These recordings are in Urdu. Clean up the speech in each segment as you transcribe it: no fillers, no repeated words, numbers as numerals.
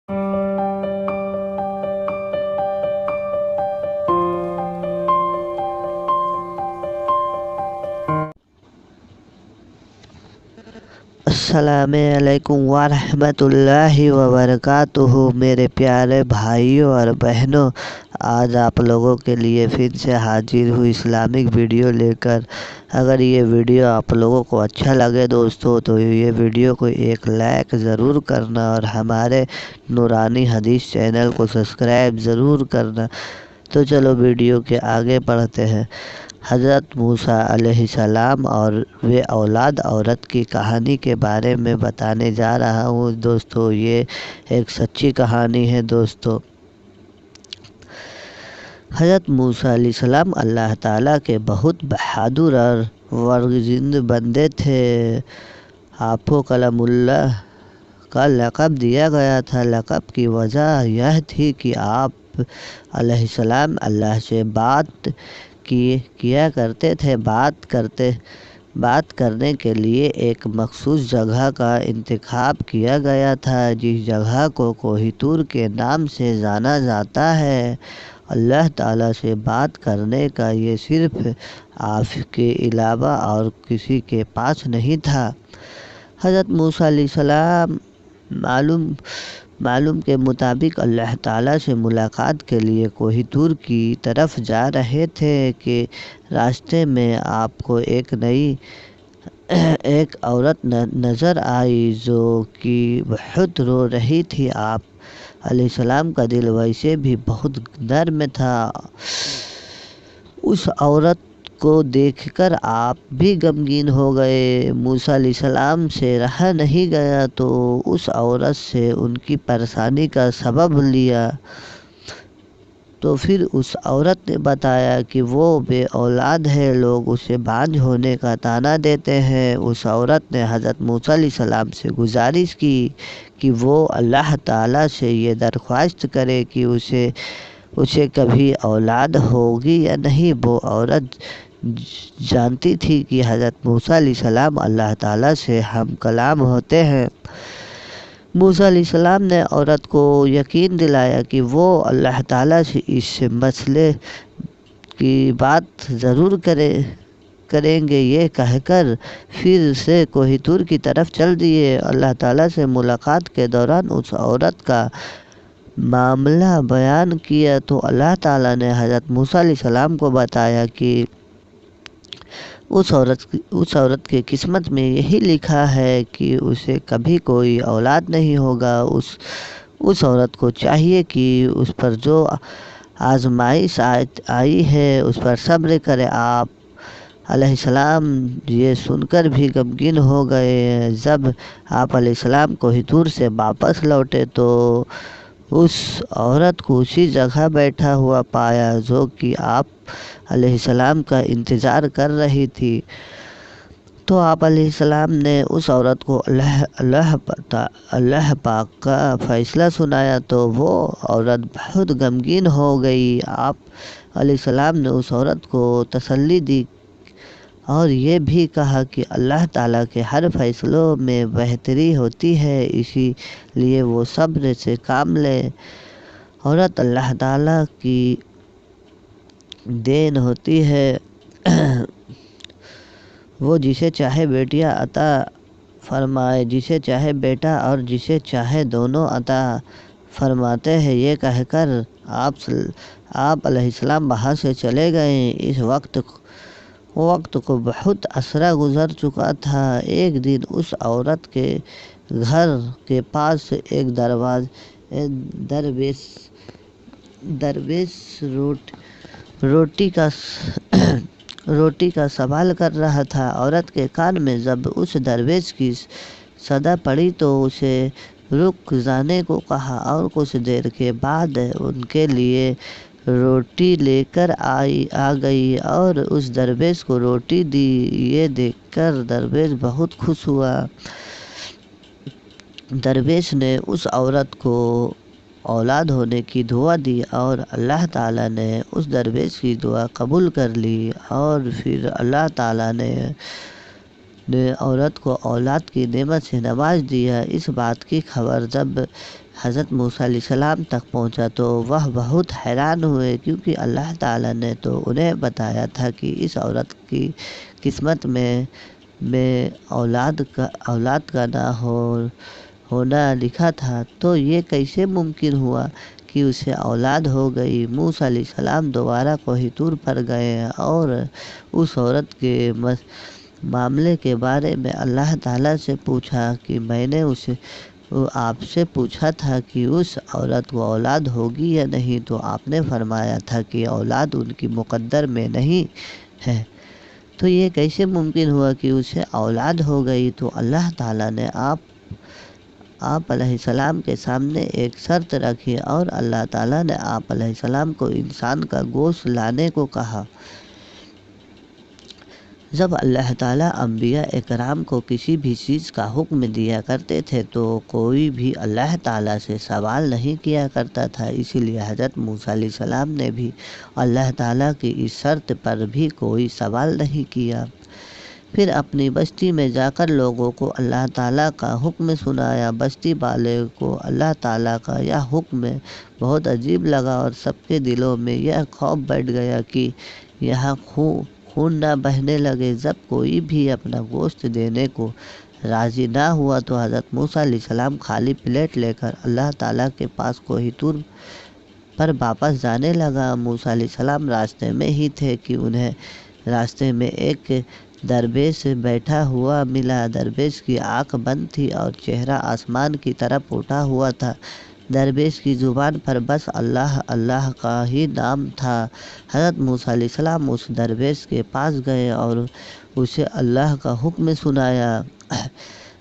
السلام علیکم ورحمۃ اللہ وبرکاتہ۔ میرے پیارے بھائیوں اور بہنوں، آج آپ لوگوں کے لیے پھر سے حاضر ہوں اسلامک ویڈیو لے کر۔ اگر یہ ویڈیو آپ لوگوں کو اچھا لگے دوستو تو یہ ویڈیو کو ایک لائک ضرور کرنا اور ہمارے نورانی حدیث چینل کو سبسکرائب ضرور کرنا۔ تو چلو ویڈیو کے آگے پڑھتے ہیں۔ حضرت موسیٰ علیہ السلام اور وہ اولاد عورت کی کہانی کے بارے میں بتانے جا رہا ہوں دوستو۔ یہ ایک سچی کہانی ہے دوستو۔ حضرت موسیٰ علیہ السلام اللہ تعالیٰ کے بہت بہادر اور ورزند بندے تھے۔ آپ کو کلم اللہ کا لقب دیا گیا تھا۔ لقب کی وجہ یہ تھی کہ آپ علیہ السلام اللہ سے بات کیا کرتے تھے۔ بات کرنے کے لیے ایک مخصوص جگہ کا انتخاب کیا گیا تھا، جس جگہ کو کوہ طور کے نام سے جانا جاتا ہے۔ اللہ تعالیٰ سے بات کرنے کا یہ صرف آپ کے علاوہ اور کسی کے پاس نہیں تھا۔ حضرت موسیٰ علیہ السلام معلوم کے مطابق اللہ تعالیٰ سے ملاقات کے لیے کوہ طور کی طرف جا رہے تھے کہ راستے میں آپ کو ایک عورت نظر آئی جو کہ بہت رو رہی تھی۔ آپ علیہ السلام کا دل ویسے بھی بہت نرم تھا۔ اس عورت کو دیکھ کر آپ بھی غمگین ہو گئے۔ موسیٰ علیہ السلام سے رہا نہیں گیا تو اس عورت سے ان کی پریشانی کا سبب لیا۔ تو پھر اس عورت نے بتایا کہ وہ بے اولاد ہے، لوگ اسے بانجھ ہونے کا طعنہ دیتے ہیں۔ اس عورت نے حضرت موسیٰ علیہ السلام سے گزارش کی کہ وہ اللہ تعالیٰ سے یہ درخواست کرے کہ اسے کبھی اولاد ہوگی یا نہیں۔ وہ عورت جانتی تھی کہ حضرت موسیٰ علیہ السلام اللہ تعالیٰ سے ہم کلام ہوتے ہیں۔ موسیٰ علیہ السلام نے عورت کو یقین دلایا کہ وہ اللہ تعالیٰ سے اس مسئلے کی بات ضرور کریں گے۔ یہ کہہ کر پھر سے کوہ طور کی طرف چل دیے۔ اللہ تعالیٰ سے ملاقات کے دوران اس عورت کا معاملہ بیان کیا تو اللہ تعالیٰ نے حضرت موسیٰ علیہ السلام کو بتایا کہ اس عورت کی قسمت میں یہی لکھا ہے کہ اسے کبھی کوئی اولاد نہیں ہوگا۔ اس عورت کو چاہیے کہ اس پر جو آزمائش آئی ہے اس پر صبر کرے۔ آپ علیہ السلام یہ سن کر بھی غمگین ہو گئے۔ جب آپ علیہ السلام کوہ طور سے واپس لوٹے تو اس عورت کو اسی جگہ بیٹھا ہوا پایا جو کہ آپ علیہ السلام کا انتظار کر رہی تھی۔ تو آپ علیہ السلام نے اس عورت کو اللہ پاک کا فیصلہ سنایا تو وہ عورت بہت غمگین ہو گئی۔ آپ علیہ السلام نے اس عورت کو تسلی دی اور یہ بھی کہا کہ اللہ تعالیٰ کے ہر فیصلوں میں بہتری ہوتی ہے، اسی لیے وہ صبر سے کام لے۔ عورت اللہ تعالیٰ کی دین ہوتی ہے، وہ جسے چاہے بیٹیاں عطا فرمائے، جسے چاہے بیٹا اور جسے چاہے دونوں عطا فرماتے ہیں۔ یہ کہہ کر آپ علیہ السلام وہاں سے چلے گئے۔ اس وقت کو بہت عرصہ گزر چکا تھا۔ ایک دن اس عورت کے گھر کے پاس ایک درویش روٹی کا سوال کر رہا تھا۔ عورت کے کان میں جب اس درویش کی صدا پڑی تو اسے رک جانے کو کہا اور کچھ دیر کے بعد ان کے لیے روٹی لے کر آ گئی اور اس درویش کو روٹی دی۔ یہ دیکھ کر درویش بہت خوش ہوا۔ درویش نے اس عورت کو اولاد ہونے کی دعا دی اور اللہ تعالیٰ نے اس درویش کی دعا قبول کر لی اور پھر اللہ تعالیٰ نے عورت کو اولاد کی نعمت سے نواز دیا۔ اس بات کی خبر جب حضرت موسیٰ علیہ السلام تک پہنچا تو وہ بہت حیران ہوئے، کیونکہ اللہ تعالیٰ نے تو انہیں بتایا تھا کہ اس عورت کی قسمت میں اولاد کا نہ ہونا لکھا تھا، تو یہ کیسے ممکن ہوا کہ اسے اولاد ہو گئی۔ موسیٰ علیہ السلام دوبارہ کوہ طور پر گئے اور اس عورت کے معاملے کے بارے میں اللہ تعالیٰ سے پوچھا کہ میں نے آپ سے پوچھا تھا کہ اس عورت کو اولاد ہوگی یا نہیں، تو آپ نے فرمایا تھا کہ اولاد ان کی مقدر میں نہیں ہے، تو یہ کیسے ممکن ہوا کہ اسے اولاد ہو گئی۔ تو اللہ تعالیٰ نے آپ علیہ السلام کے سامنے ایک شرط رکھی، اور اللہ تعالیٰ نے آپ علیہ السلام کو انسان کا گوشت لانے کو کہا۔ جب اللہ تعالیٰ انبیاء اکرام کو کسی بھی چیز کا حکم دیا کرتے تھے تو کوئی بھی اللہ تعالیٰ سے سوال نہیں کیا کرتا تھا، اسی لیے حضرت موسیٰ علیہ السلام نے بھی اللہ تعالیٰ کی اس شرط پر بھی کوئی سوال نہیں کیا۔ پھر اپنی بستی میں جا کر لوگوں کو اللہ تعالیٰ کا حکم سنایا۔ بستی والے کو اللہ تعالیٰ کا یہ حکم بہت عجیب لگا، اور سب کے دلوں میں یہ خوف بیٹھ گیا کہ یہاں خون نہ بہنے لگے۔ جب کوئی بھی اپنا گوشت دینے کو راضی نہ ہوا تو حضرت موسیٰ علیہ السلام خالی پلیٹ لے کر اللہ تعالیٰ کے پاس کوہ طور پر واپس جانے لگا۔ موسیٰ علیہ السلام راستے میں ہی تھے کہ انہیں راستے میں ایک درویش بیٹھا ہوا ملا۔ درویش کی آنکھ بند تھی اور چہرہ آسمان کی طرف اٹھا ہوا تھا۔ درویش کی زبان پر بس اللہ اللہ کا ہی نام تھا۔ حضرت موسیٰ علیہ السلام اس درویش کے پاس گئے اور اسے اللہ کا حکم سنایا،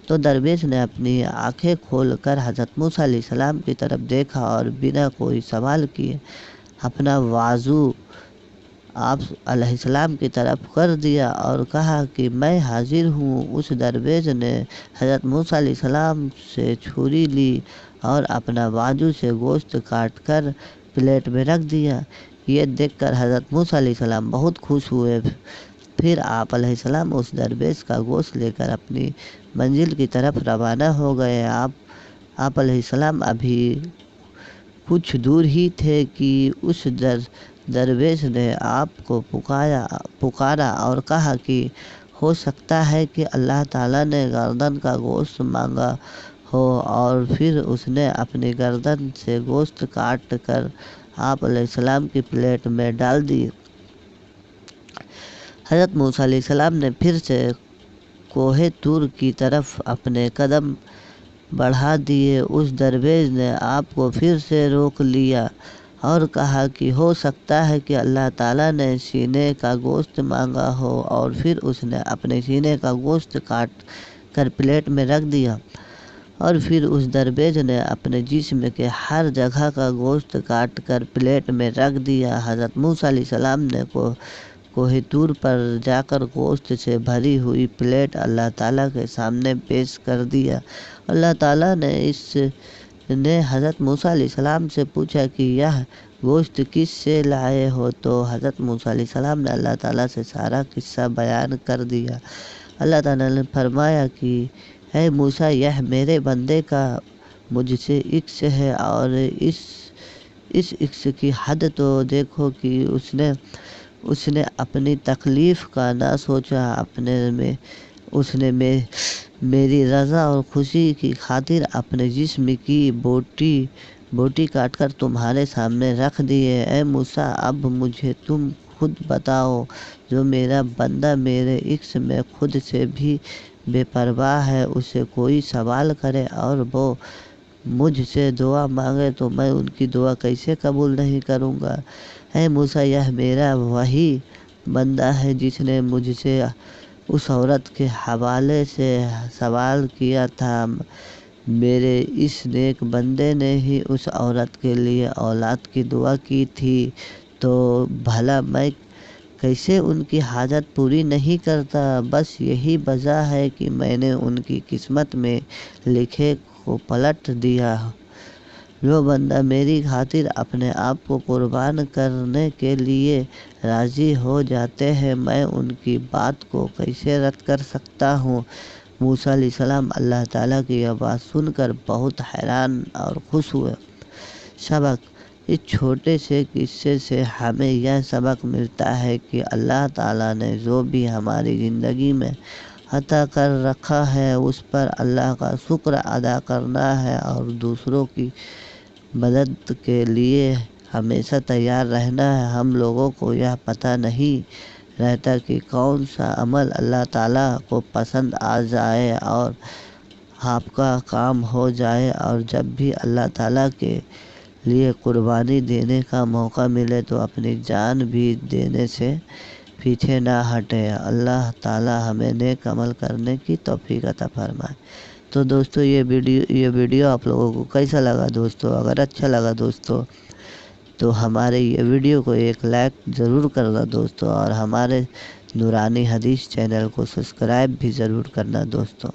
تو درویش نے اپنی آنکھیں کھول کر حضرت موسیٰ علیہ السلام کی طرف دیکھا اور بنا کوئی سوال کیے اپنا بازو آپ علیہ السلام کی طرف کر دیا اور کہا کہ میں حاضر ہوں۔ اس درویش نے حضرت موسیٰ علیہ السلام سے چھری لی اور اپنا بازو سے گوشت کاٹ کر پلیٹ میں رکھ دیا۔ یہ دیکھ کر حضرت موسیٰ علیہ السلام بہت خوش ہوئے۔ پھر آپ علیہ السلام اس درویش کا گوشت لے کر اپنی منزل کی طرف روانہ ہو گئے۔ آپ علیہ السلام ابھی کچھ دور ہی تھے کہ اس درویش نے آپ کو پکارا اور کہا کہ ہو سکتا ہے کہ اللہ تعالیٰ نے گردن کا گوشت مانگا ہو، اور پھر اس نے اپنی گردن سے گوشت کاٹ کر آپ علیہ السلام کی پلیٹ میں ڈال دی۔ حضرت موسیٰ علیہ السلام نے پھر سے کوہ طور کی طرف اپنے قدم بڑھا دیے۔ اس درویش نے آپ کو پھر سے روک لیا اور کہا کہ ہو سکتا ہے کہ اللہ تعالیٰ نے سینے کا گوشت مانگا ہو، اور پھر اس نے اپنے سینے کا گوشت کاٹ کر پلیٹ میں رکھ دیا، اور پھر اس درویش نے اپنے جسم کے ہر جگہ کا گوشت کاٹ کر پلیٹ میں رکھ دیا۔ حضرت موسیٰ علیہ السلام نے کوہ طور پر جا کر گوشت سے بھری ہوئی پلیٹ اللہ تعالیٰ کے سامنے پیش کر دیا۔ اللہ تعالیٰ نے حضرت موسیٰ علیہ السلام سے پوچھا کہ یہ گوشت کس سے لائے ہو، تو حضرت موسیٰ علیہ السلام نے اللہ تعالیٰ سے سارا قصہ بیان کر دیا۔ اللہ تعالیٰ نے فرمایا کہ اے موسیٰ، یہ میرے بندے کا مجھ سے عشق ہے، اور اس عشق کی حد تو دیکھو کہ اس نے اپنی تکلیف کا نہ سوچا، اس نے میری رضا اور خوشی کی خاطر اپنے جسم کی بوٹی کاٹ کر تمہارے سامنے رکھ دیے۔ اے موسیٰ، اب مجھے تم خود بتاؤ، جو میرا بندہ میرے عشق میں خود سے بھی بے پرواہ ہے، اسے کوئی سوال کرے اور وہ مجھ سے دعا مانگے تو میں ان کی دعا کیسے قبول نہیں کروں گا۔ اے موسیٰ، یہ میرا وہی بندہ ہے جس نے مجھ سے اس عورت کے حوالے سے سوال کیا تھا۔ میرے اس نیک بندے نے ہی اس عورت کے لیے اولاد کی دعا کی تھی، تو بھلا میں کیسے ان کی حاجت پوری نہیں کرتا؟ بس یہی وجہ ہے کہ میں نے ان کی قسمت میں لکھے کو پلٹ دیا۔ جو بندہ میری خاطر اپنے آپ کو قربان کرنے کے لیے راضی ہو جاتے ہیں، میں ان کی بات کو کیسے رد کر سکتا ہوں؟ موسیٰ علیہ السلام اللہ تعالیٰ کی یہ بات سن کر بہت حیران اور خوش ہوئے۔ سبق: اس چھوٹے سے قصے سے ہمیں یہ سبق ملتا ہے کہ اللہ تعالیٰ نے جو بھی ہماری زندگی میں عطا کر رکھا ہے اس پر اللہ کا شکر ادا کرنا ہے اور دوسروں کی مدد کے لیے ہمیشہ تیار رہنا ہے۔ ہم لوگوں کو یہ پتہ نہیں رہتا کہ کون سا عمل اللہ تعالیٰ کو پسند آ جائے اور آپ کا کام ہو جائے، اور جب بھی اللہ تعالیٰ کے لیے قربانی دینے کا موقع ملے تو اپنی جان بھی دینے سے پیچھے نہ ہٹے۔ اللہ تعالیٰ ہمیں نیک عمل کرنے کی توفیق عطا فرمائے۔ تو دوستو یہ ویڈیو آپ لوگوں کو کیسا لگا دوستو؟ اگر اچھا لگا دوستو تو ہمارے یہ ویڈیو کو ایک لائک ضرور کرنا دوستو، اور ہمارے نورانی حدیث چینل کو سبسکرائب بھی ضرور کرنا دوستو۔